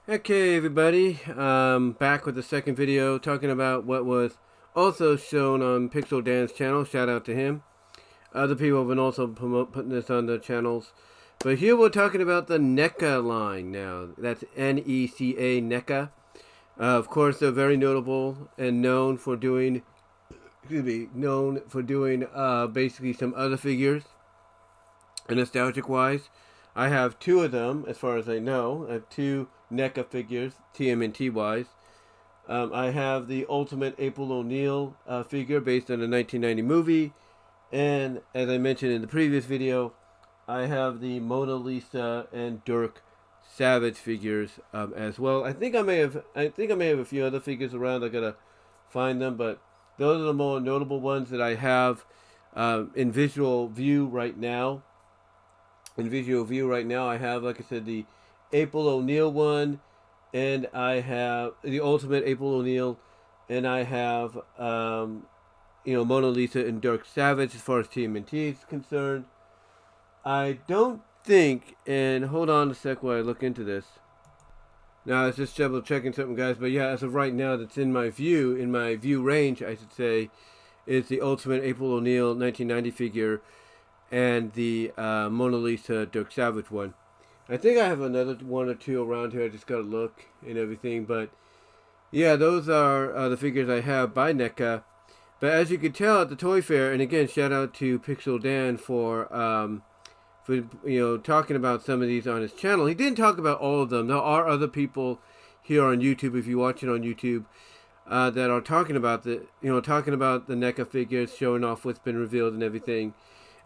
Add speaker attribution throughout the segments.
Speaker 1: Okay, everybody, back with the second video talking about what was also shown on Pixel Dan's channel. Shout out to him. Other people have been also putting this on their channels. But here we're talking about the Neca line now. That's N-E-C-A, Neca. Of course, they're very notable and known for doing, basically some other figures, nostalgic-wise. I have two of them, as far as I know. I have two NECA figures, TMNT-wise. I have the Ultimate April O'Neil figure based on a 1990 movie. And as I mentioned in the previous video, I have the Mona Lisa and Dirk Savage figures as well. I think I may have a few other figures around. I gotta find them, but those are the more notable ones that I have in visual view right now. I have, like I said, the April O'Neil one, and I have the Ultimate April O'Neil, and I have Mona Lisa and Dirk Savage as far as TMNT is concerned. I don't think, and hold on a sec while I look into this. Now I was just double checking something, guys, but yeah, as of right now, that's in my view range, I should say, is the Ultimate April O'Neil 1990 figure and the Mona Lisa Dirk Savage one. I think I have another one or two around here. I just gotta look and everything, but yeah, those are the figures I have by NECA. But as you can tell at the toy fair, and again, shout out to Pixel Dan for talking about some of these on his channel. He didn't talk about all of them. There are other people here on YouTube, if you watch it on YouTube, that are talking about the NECA figures, showing off what's been revealed and everything.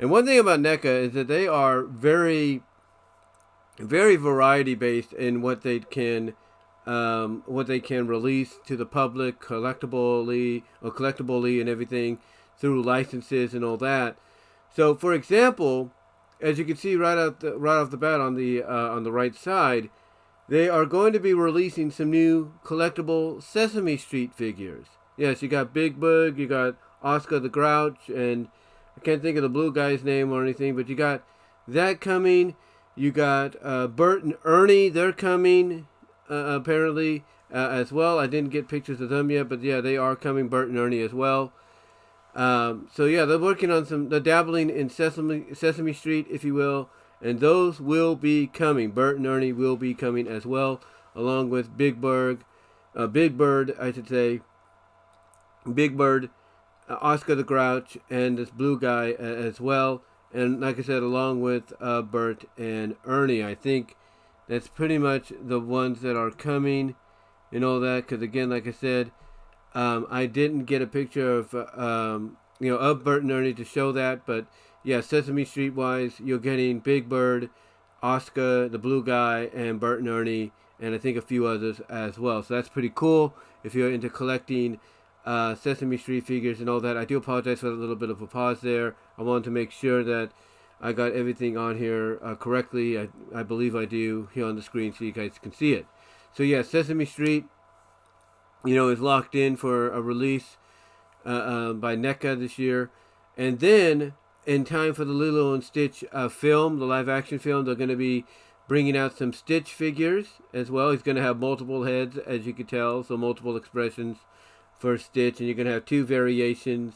Speaker 1: And one thing about NECA is that they are very, very variety based in what they can release to the public collectibly and everything through licenses and all that. So, for example, as you can see right off the bat on the right side, they are going to be releasing some new collectible Sesame Street figures. Yes, you got Big Bug, you got Oscar the Grouch, and I can't think of the blue guy's name or anything, but you got that coming. You got Bert and Ernie, they're coming apparently as well. I didn't get pictures of them yet, but yeah, they are coming, Bert and Ernie as well. So yeah, they're working on they're dabbling in Sesame Street, if you will, and those will be coming. Bert and Ernie will be coming as well, along with Big Bird, I should say, Big Bird, Oscar the Grouch, and this blue guy as well. And like I said, along with Bert and Ernie, I think that's pretty much the ones that are coming and all that. Because again, like I said, I didn't get a picture of of Bert and Ernie to show that, but yeah, Sesame Street wise, you're getting Big Bird, Oscar, the blue guy, and Bert and Ernie, and I think a few others as well. So that's pretty cool if you're into collecting Sesame Street figures and all that. I do apologize for a little bit of a pause there. I wanted to make sure that I got everything on here correctly. I believe I do here on the screen so you guys can see it. So yeah, Sesame Street, is locked in for a release by NECA this year. And then, in time for the Lilo and Stitch film, the live action film, they're going to be bringing out some Stitch figures as well. He's going to have multiple heads, as you can tell, so multiple expressions for Stitch, and you're going to have two variations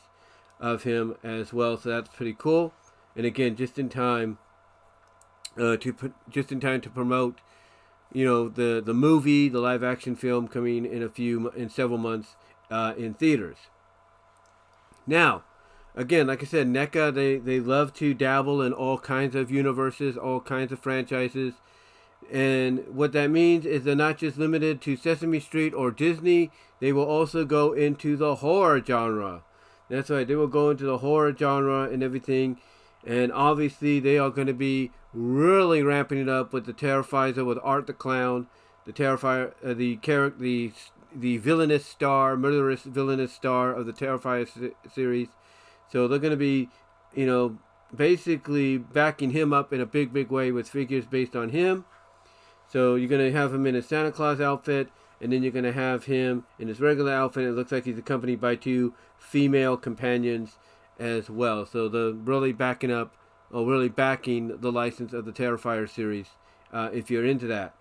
Speaker 1: of him as well, so that's pretty cool. And again, just in time to promote, the movie, the live action film coming in several months in theaters. Now, again, like I said, NECA, they love to dabble in all kinds of universes, all kinds of franchises. And what that means is they're not just limited to Sesame Street or Disney. They will also go into the horror genre. That's right, they will go into the horror genre and everything. And obviously, they are going to be really ramping it up with the Terrifier, with Art the Clown, the Terrifier, the villainous star, murderous villainous star of the Terrifier series. So they're going to be, basically backing him up in a big, big way with figures based on him. So you're going to have him in a Santa Claus outfit, and then you're going to have him in his regular outfit. It looks like he's accompanied by two female companions as well. So they're really backing the license of the Terrifier series, if you're into that.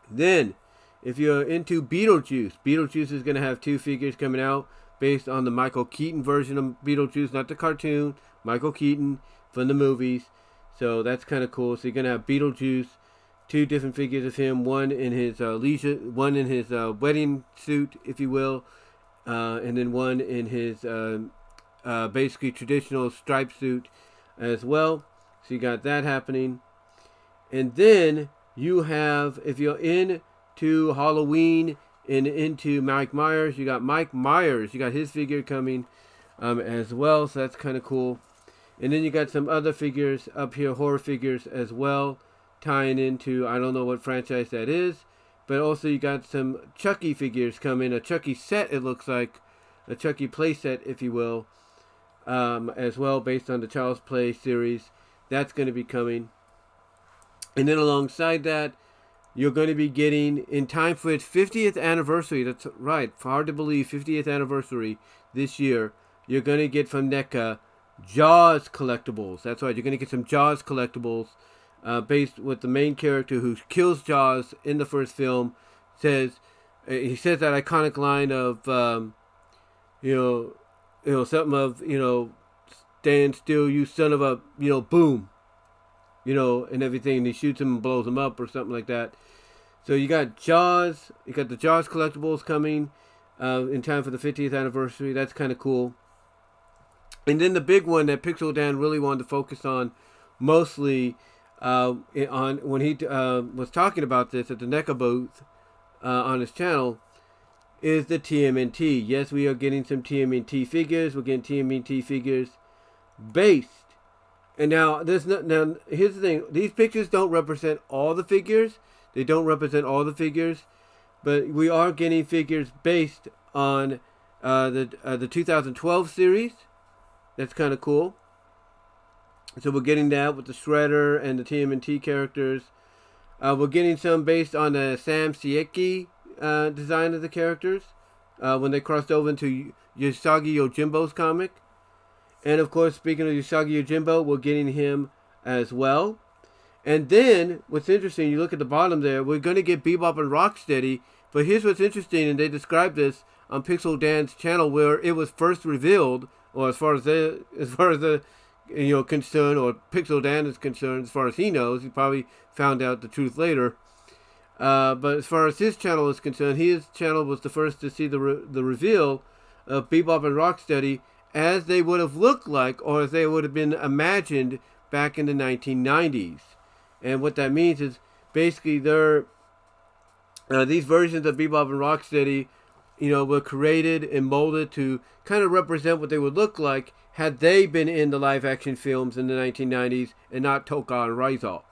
Speaker 1: Then, if you're into Beetlejuice, Beetlejuice is going to have 2 figures coming out based on the Michael Keaton version of Beetlejuice, not the cartoon, Michael Keaton from the movies. So that's kind of cool. So you're going to have Beetlejuice, 2 different figures of him, one in his one in his wedding suit, if you will, and then one in his basically traditional striped suit as well. So you got that happening. And then you have, if you're into Halloween and into Mike Myers, you got Mike Myers. You got his figure coming as well. So that's kind of cool. And then you got some other figures up here, horror figures as well, tying into, I don't know what franchise that is. But also you got some Chucky figures coming, a Chucky set it looks like, a Chucky play set, if you will, as well, based on the Child's Play series. That's going to be coming. And then alongside that, you're going to be getting, in time for its 50th anniversary, that's right, hard to believe, 50th anniversary this year, you're going to get from Neca Jaws collectibles. That's right, you're going to get some Jaws collectibles based with the main character who kills Jaws in the first film. He says that iconic line of, something of, stand still, you son of a, boom. And everything, and he shoots him and blows him up or something like that. So you got Jaws, you got the Jaws collectibles coming in time for the 50th anniversary. That's kind of cool. And then the big one that Pixel Dan really wanted to focus on, mostly on when he was talking about this at the NECA booth on his channel, is the TMNT. Yes, we are getting some TMNT figures. We're getting TMNT figures based. And now here's the thing. These pictures don't represent all the figures. They don't represent all the figures, but we are getting figures based on the 2012 series. That's kind of cool. So we're getting that with the Shredder and the TMNT characters. We're getting some based on the Sam Sieki design of the characters when they crossed over into Usagi Yojimbo's comic. And of course, speaking of Usagi Yojimbo, we're getting him as well. And then, what's interesting, you look at the bottom there, we're going to get Bebop and Rocksteady. But here's what's interesting, and they described this on Pixel Dan's channel, where it was first revealed, or as far as the concern, or Pixel Dan is concerned, as far as he knows, he probably found out the truth later. But as far as his channel is concerned, his channel was the first to see the reveal of Bebop and Rocksteady as they would have looked like, or as they would have been imagined back in the 1990s. And what that means is basically these versions of Bebop and Rocksteady, were created and molded to kind of represent what they would look like had they been in the live action films in the 1990s and not Toka and Razar,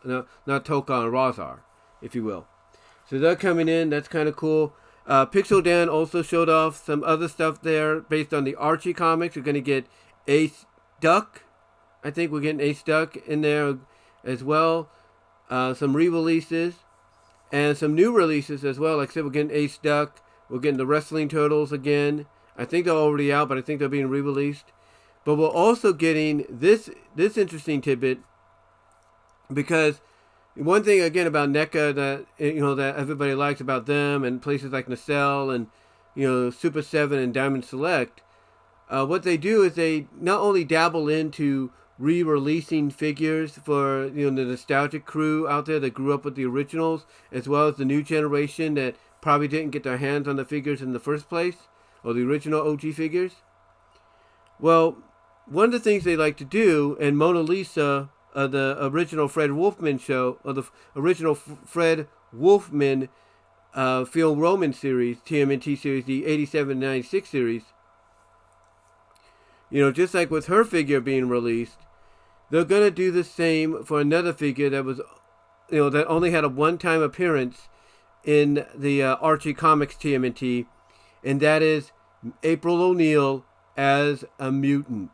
Speaker 1: if you will. So they're coming in. That's kind of cool. Pixel Dan also showed off some other stuff there based on the Archie comics. We're going to get Ace Duck. I think we're getting Ace Duck in there as well. Some re-releases and some new releases as well. Like I said, we're getting Ace Duck. We're getting the Wrestling Turtles again. I think they're already out, but I think they're being re-released. But we're also getting this interesting tidbit, because one thing again about NECA that that everybody likes about them, and places like Nacelle and Super 7 and Diamond Select, what they do is they not only dabble into re-releasing figures for the nostalgic crew out there that grew up with the originals, as well as the new generation that probably didn't get their hands on the figures in the first place, or the original OG figures. Well, one of the things they like to do, and Mona Lisa, the original Fred Wolfman show, or the original Fred Wolfman Phil Roman series, TMNT series, the 87-96 series, just like with her figure being released, they're going to do the same for another figure that was, that only had a one-time appearance in the Archie Comics TMNT, and that is April O'Neil as a mutant.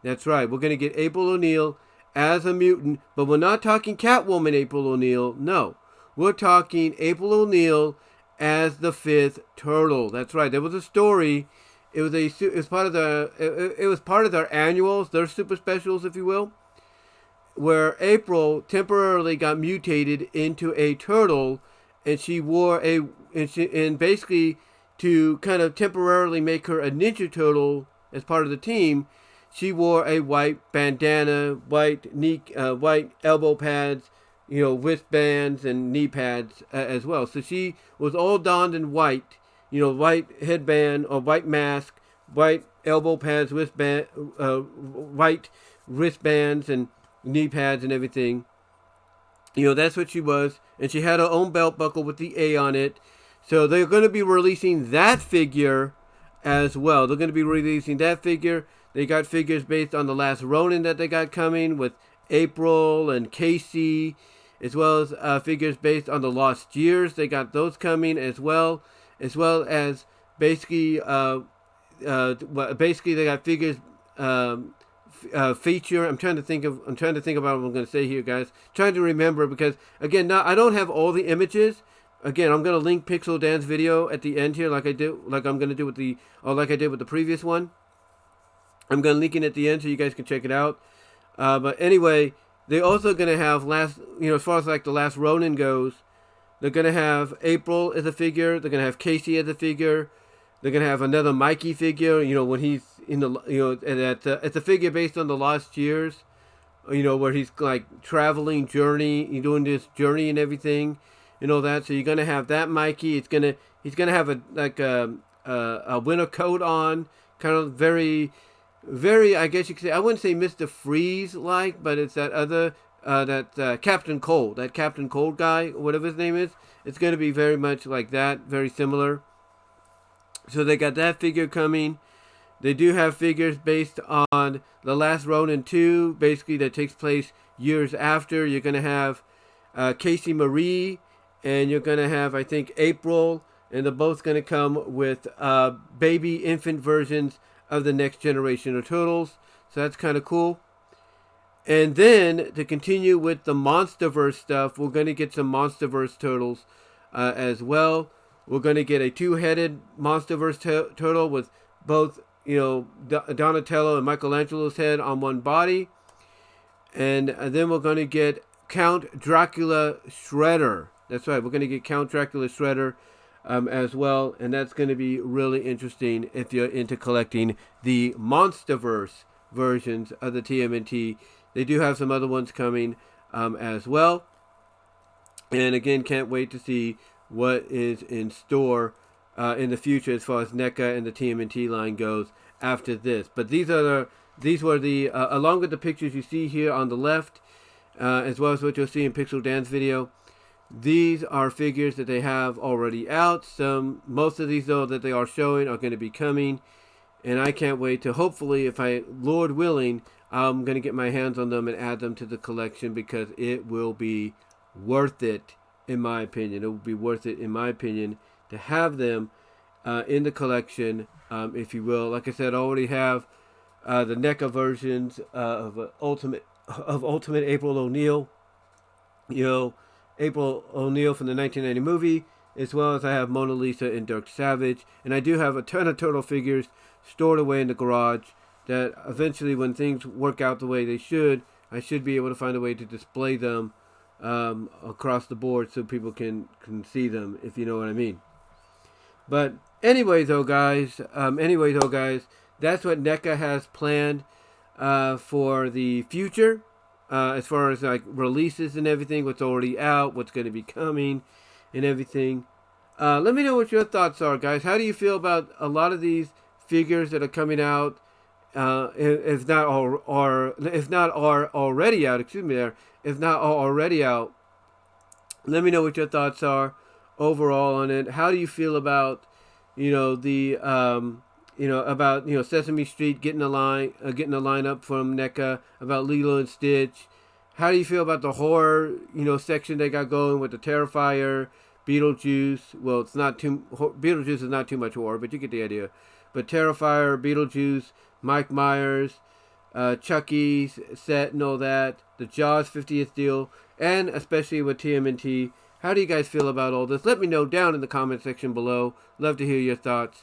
Speaker 1: That's right, we're going to get April O'Neil as a mutant, but we're not talking Catwoman April O'Neil, no. We're talking April O'Neil as the fifth turtle. That's right, there was a story. It was part of their annuals, their super specials, if you will, where April temporarily got mutated into a turtle and she wore and basically to kind of temporarily make her a Ninja Turtle as part of the team, she wore a white bandana, white elbow pads, wristbands and knee pads as well. So she was all donned in white, white headband or white mask, white elbow pads, white wristbands and knee pads and everything. That's what she was. And she had her own belt buckle with the A on it. So they're going to be releasing that figure as well. They're going to be releasing that figure. They got figures based on the Last Ronin that they got coming with April and Casey, as well as figures based on the Lost Years. They got those coming as well as basically they got figures feature. I'm trying to think about what I'm going to say here, guys. Trying to remember, because again, now I don't have all the images. Again, I'm going to link Pixel Dan's video at the end here, like I did with the previous one. I'm going to link it at the end so you guys can check it out. But anyway, they're also going to have as far as like the Last Ronin goes, they're going to have April as a figure. They're going to have Casey as a figure. They're going to have another Mikey figure, when he's in the, and it's a figure based on the Lost Years, where he's like traveling doing this journey and everything, that. So you're going to have that Mikey. He's going to have a winter coat on, kind of very, I guess you could say, I wouldn't say Mr. Freeze-like, but it's that other, Captain Cold, that Captain Cold guy, whatever his name is. It's going to be very much like that, very similar. So they got that figure coming. They do have figures based on The Last Ronin 2, basically that takes place years after. You're going to have Casey Marie, and you're going to have, I think, April, and they're both going to come with baby infant versions of the next generation of Turtles. So that's kind of cool. And then, to continue with the MonsterVerse stuff, we're going to get some MonsterVerse Turtles as well. We're going to get a two-headed MonsterVerse turtle with both, Donatello and Michelangelo's head on one body. And then we're going to get Count Dracula Shredder. That's right, we're going to get Count Dracula Shredder as well. And that's going to be really interesting if you're into collecting the MonsterVerse versions of the TMNT. They do have some other ones coming as well. And again, can't wait to see what is in store in the future as far as NECA and the TMNT line goes after this. But these were the along with the pictures you see here on the left, as well as what you'll see in Pixel Dan's video. These are figures that they have already out. Most of these though that they are showing are going to be coming, and I can't wait to, hopefully, Lord willing, I'm going to get my hands on them and add them to the collection, because it will be worth it. In my opinion, it would be worth it, in my opinion, to have them in the collection, if you will. Like I said, I already have the NECA versions of Ultimate April O'Neil, April O'Neil from the 1990 movie, as well as I have Mona Lisa and Dirk Savage, and I do have a ton of Turtle figures stored away in the garage that eventually, when things work out the way they should, I should be able to find a way to display them across the board so people can see them, if you know what I mean. But anyway though guys, that's what NECA has planned for the future, as far as like releases and everything, what's already out, what's going to be coming and everything. Let me know what your thoughts are, guys. How do you feel about a lot of these figures that are coming out, if not already out? Let me know what your thoughts are overall on it. How do you feel about, Sesame Street getting a line up from NECA, about Lilo and Stitch? How do you feel about the horror, section they got going with the Terrifier, Beetlejuice? Well, Beetlejuice is not too much horror, but you get the idea. But Terrifier, Beetlejuice, Mike Myers, Chucky's set and all that, the Jaws 50th deal, and especially with TMNT. How do you guys feel about all this? Let me know down in the comment section below. Love to hear your thoughts.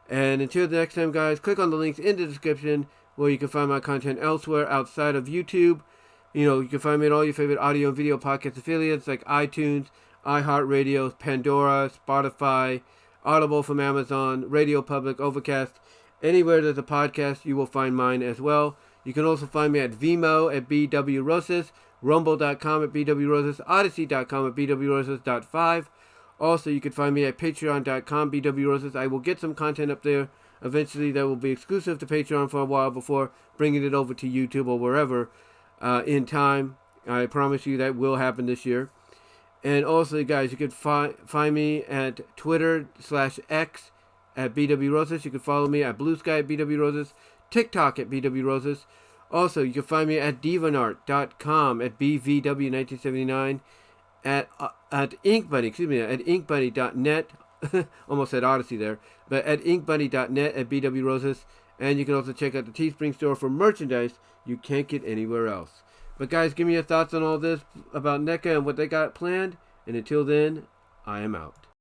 Speaker 1: And until the next time, guys, click on the links in the description where you can find my content elsewhere outside of YouTube. You can find me on all your favorite audio and video podcast affiliates like iTunes, iHeartRadio, Pandora, Spotify, Audible from Amazon, Radio Public, Overcast. Anywhere there's a podcast, you will find mine as well. You can also find me at VENMO at BWRosas, Rumble.com at BWRosas, Odyssey.com at BWRosas.5. Also, you can find me at Patreon.com, BWRosas. I will get some content up there eventually that will be exclusive to Patreon for a while before bringing it over to YouTube or wherever in time. I promise you that will happen this year. And also, guys, you can find me at Twitter/X at BWRosas. You can follow me at Blue Sky at BWRosas, TikTok at BWRosas. Also, you can find me at divanart.com, at BVW1979, at InkBuddy, at inkbuddy.net. Almost said Odyssey there, but at inkbuddy.net at BWRosas. And you can also check out the Teespring store for merchandise you can't get anywhere else. But guys, give me your thoughts on all this about Neca and what they got planned. And until then, I am out.